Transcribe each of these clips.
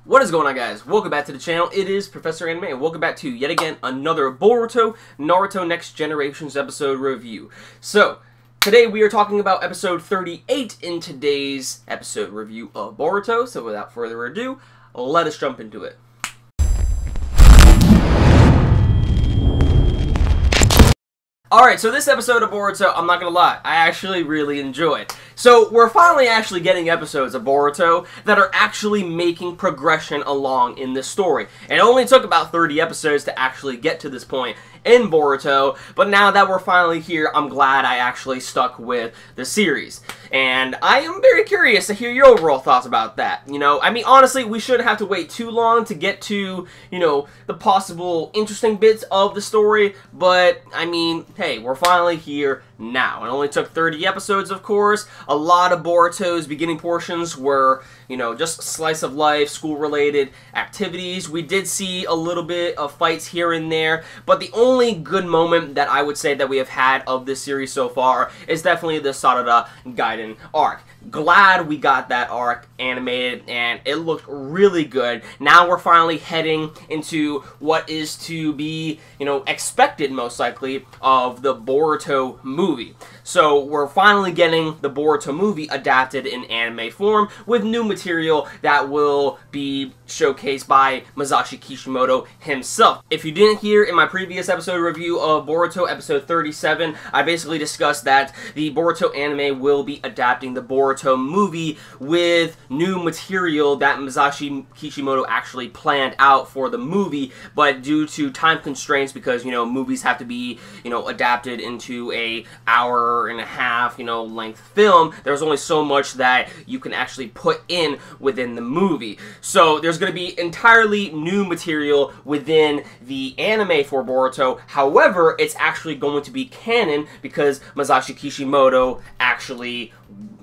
What is going on, guys? Welcome back to the channel. It is Professor Anime, and welcome back to, yet again, another Boruto Naruto Next Generations episode review. So, today we are talking about episode 38 in today's episode review of Boruto. So without further ado, let us jump into it. Alright, so this episode of Boruto, I'm not gonna lie, I actually really enjoyed. So, we're finally actually getting episodes of Boruto that are actually making progression along in this story. It only took about 30 episodes to actually get to this point in Boruto, but now that we're finally here, I'm glad I actually stuck with the series. And I am very curious to hear your overall thoughts about that. You know, I mean, honestly, we shouldn't have to wait too long to get to, you know, the possible interesting bits of the story, but, I mean, hey, we're finally here now. It only took 30 episodes, of course. A lot of Boruto's beginning portions were, you know, just slice of life, school-related activities. We did see a little bit of fights here and there, but the only good moment that I would say that we have had of this series so far is definitely the Sarada Gaiden arc. Glad we got that arc animated, and it looked really good. Now we're finally heading into what is to be, you know, expected most likely of the Boruto movie. So we're finally getting the Boruto movie adapted in anime form with new material that will be showcased by Masashi Kishimoto himself. If you didn't hear in my previous episode review of Boruto, episode 37, I basically discussed that the Boruto anime will be adapting the Boruto movie with new material that Masashi Kishimoto actually planned out for the movie, but due to time constraints, because, you know, movies have to be, you know, adapted into a hour and a half, you know, length film, there's only so much that you can actually put in within the movie. So there's going to be entirely new material within the anime for Boruto. However, it's actually going to be canon because Masashi Kishimoto actually,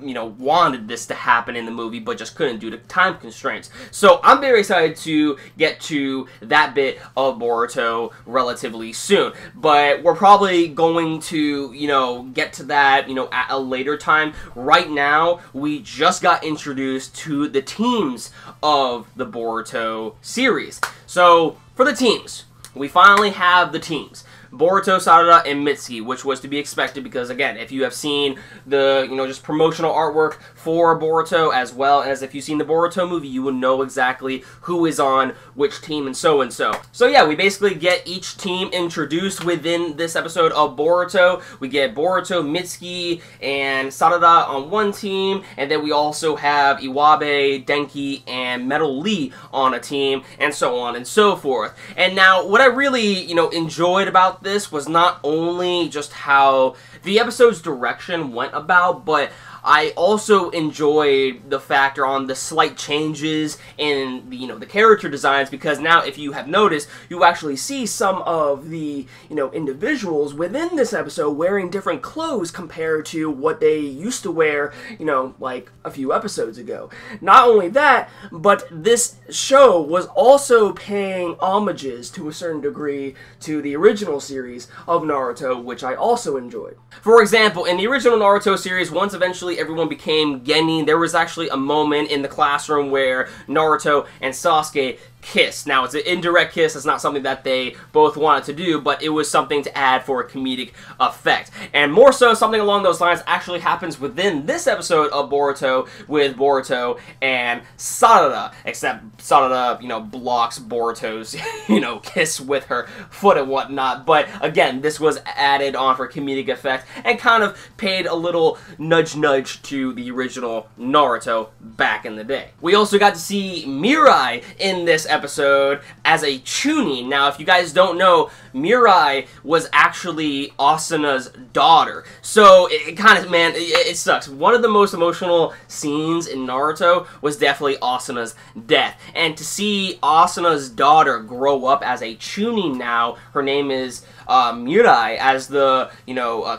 you know, wanted this to happen in the movie, but just couldn't due to time constraints. So I'm very excited to get to that bit of Boruto relatively soon. But we're probably going to, you know, get to that, you know, at a later time. Right now, we just got introduced to the teams of the Boruto series. So, for the teams, we finally have the teams. Boruto, Sarada, and Mitsuki, which was to be expected because, again, if you have seen the, you know, just promotional artwork for Boruto, as well as if you've seen the Boruto movie, you will know exactly who is on which team and so and so. So yeah, we basically get each team introduced within this episode of Boruto. We get Boruto, Mitsuki, and Sarada on one team, and then we also have Iwabe, Denki, and Metal Lee on a team, and so on and so forth. And now, what I really, you know, enjoyed about this was not only just how the episode's direction went about, but I also enjoyed the factor on the slight changes in the, you know, the character designs, because now, if you have noticed, you actually see some of the, you know, individuals within this episode wearing different clothes compared to what they used to wear, you know, like a few episodes ago. Not only that, but this show was also paying homages to a certain degree to the original series of Naruto, which I also enjoyed. For example, in the original Naruto series, once eventually everyone became genin, there was actually a moment in the classroom where Naruto and Sasuke kissed. Now, it's an indirect kiss. It's not something that they both wanted to do, but it was something to add for a comedic effect. And more so, something along those lines actually happens within this episode of Boruto with Boruto and Sarada, except Sarada, you know, blocks Boruto's, you know, kiss with her foot and whatnot. But again, this was added on for comedic effect and kind of paid a little nudge to the original Naruto back in the day. We also got to see Mirai in this episode as a Chunin. Now, if you guys don't know, Mirai was actually Asuna's daughter. So, it kind of, man, it sucks. One of the most emotional scenes in Naruto was definitely Asuna's death. And to see Asuna's daughter grow up as a Chunin now, her name is Mirai as the,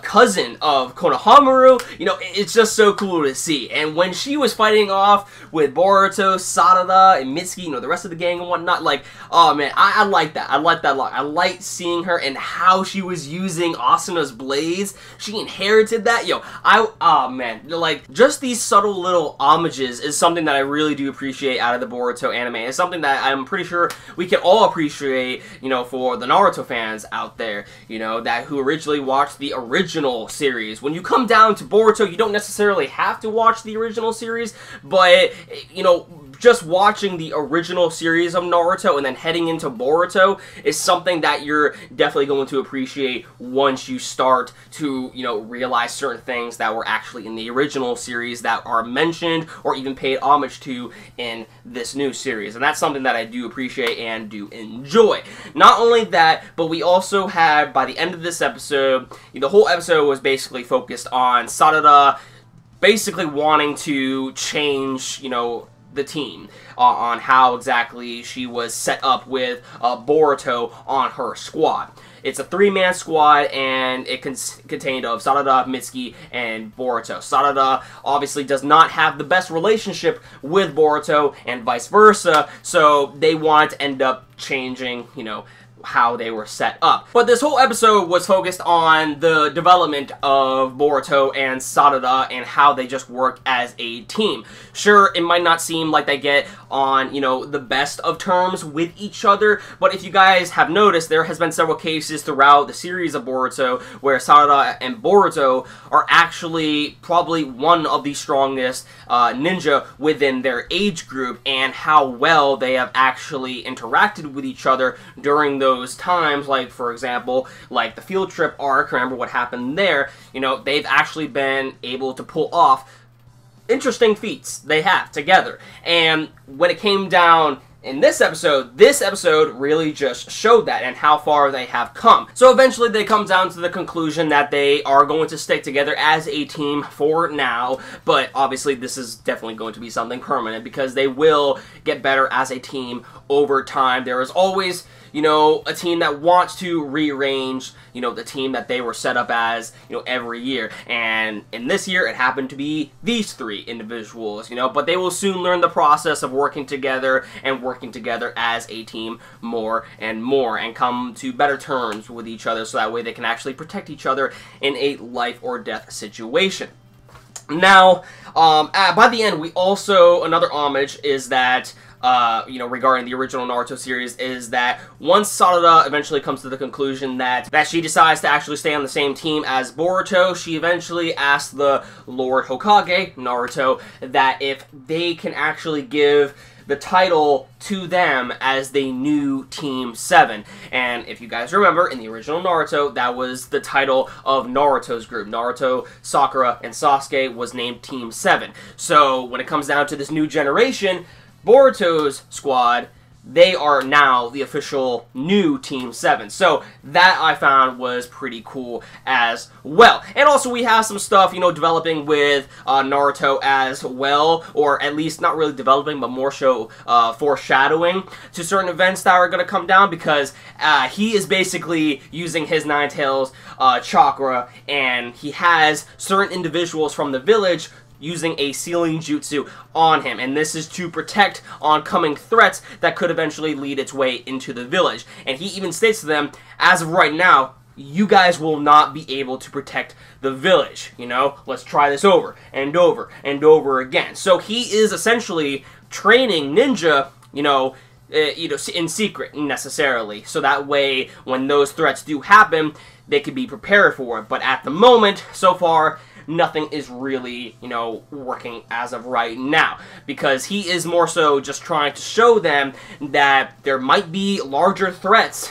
cousin of Konohamaru. It's just so cool to see. And when she was fighting off with Boruto, Sarada, and Mitsuki, the rest of the gang and whatnot, like, oh man, I like that. I like that a lot. I like seeing her and how she was using Asuna's blades. She inherited that. Oh man, like, just these subtle little homages is something that I really do appreciate out of the Boruto anime. It's something that I'm pretty sure we can all appreciate, for the Naruto fans out there, that who originally watched the original series. When you come down to Boruto, you don't necessarily have to watch the original series, but, just watching the original series of Naruto and then heading into Boruto is something that you're definitely going to appreciate once you start to, realize certain things that were actually in the original series that are mentioned or even paid homage to in this new series. And that's something that I do appreciate and do enjoy. Not only that, but we also had, by the end of this episode, the whole episode was basically focused on Sarada basically wanting to change, the team on how exactly she was set up with Boruto on her squad. It's a 3-man squad, and it contained of Sarada, Mitsuki, and Boruto. Sarada obviously does not have the best relationship with Boruto, and vice versa, so they want to end up changing, how they were set up. But this whole episode was focused on the development of Boruto and Sarada and how they just work as a team. Sure, it might not seem like they get on, the best of terms with each other, but if you guys have noticed, there has been several cases throughout the series of Boruto where Sarada and Boruto are actually probably one of the strongest ninja within their age group, and how well they have actually interacted with each other during those times. Like, for example, like the field trip arc, remember what happened there, they've actually been able to pull off interesting feats they have together. And when it came down in this episode really just showed that and how far they have come. So eventually they come down to the conclusion that they are going to stick together as a team for now, but obviously this is definitely going to be something permanent because they will get better as a team over time. There is always, a team that wants to rearrange, the team that they were set up as, every year. And in this year, it happened to be these 3 individuals, but they will soon learn the process of working together and working together as a team more and more and come to better terms with each other so that way they can actually protect each other in a life or death situation. Now, by the end, we also, another homage is that regarding the original Naruto series, is that once Sarada eventually comes to the conclusion that she decides to actually stay on the same team as Boruto, she eventually asks the Lord Hokage, Naruto, that if they can actually give the title to them as the new Team 7. And if you guys remember, in the original Naruto, that was the title of Naruto's group. Naruto, Sakura, and Sasuke was named Team 7. So when it comes down to this new generation, Boruto's squad, they are now the official new Team 7. So that I found was pretty cool as well. And also we have some stuff, developing with Naruto as well, or at least not really developing, but more so foreshadowing to certain events that are going to come down, because he is basically using his Nine Tails chakra, and he has certain individuals from the village using a sealing jutsu on him, and this is to protect oncoming threats that could eventually lead its way into the village. And he even states to them, as of right now, you guys will not be able to protect the village, let's try this over and over and over again. So he is essentially training ninja, in secret necessarily, so that way when those threats do happen, they can be prepared for it. But at the moment, so far, nothing is really, working as of right now, because he is more so just trying to show them that there might be larger threats,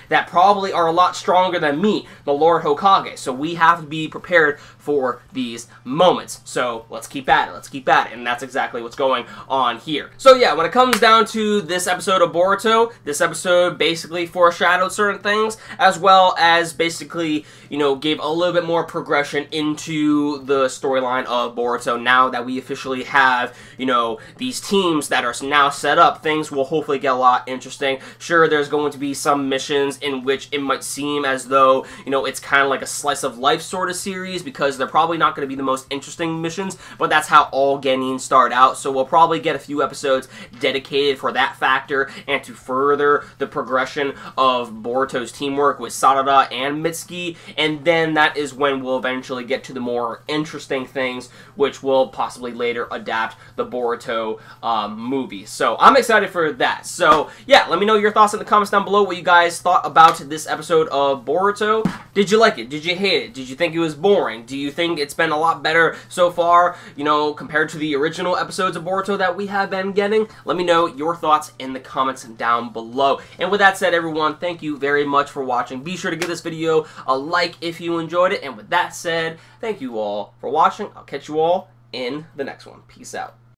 that probably are a lot stronger than me, the Lord Hokage. So we have to be prepared for these moments. So let's keep at it, and that's exactly what's going on here. So yeah, when it comes down to this episode of Boruto, this episode basically foreshadowed certain things, as well as basically, gave a little bit more progression into to the storyline of Boruto. Now that we officially have, you know, these teams that are now set up, things will hopefully get a lot interesting. Sure, there's going to be some missions in which it might seem as though, you know, it's kind of like a slice of life sort of series, because they're probably not going to be the most interesting missions, but that's how all Genin start out. So we'll probably get a few episodes dedicated for that factor and to further the progression of Boruto's teamwork with Sarada and Mitsuki, and then that is when we'll eventually get to the more interesting things, which will possibly later adapt the Boruto movie. So I'm excited for that. So yeah, let me know your thoughts in the comments down below, what you guys thought about this episode of Boruto. Did you like it? Did you hate it? Did you think it was boring? Do you think it's been a lot better so far, you know, compared to the original episodes of Boruto that we have been getting? Let me know your thoughts in the comments down below. And with that said, everyone, thank you very much for watching. Be sure to give this video a like if you enjoyed it. And with that said, thank you all for watching. I'll catch you all in the next one. Peace out.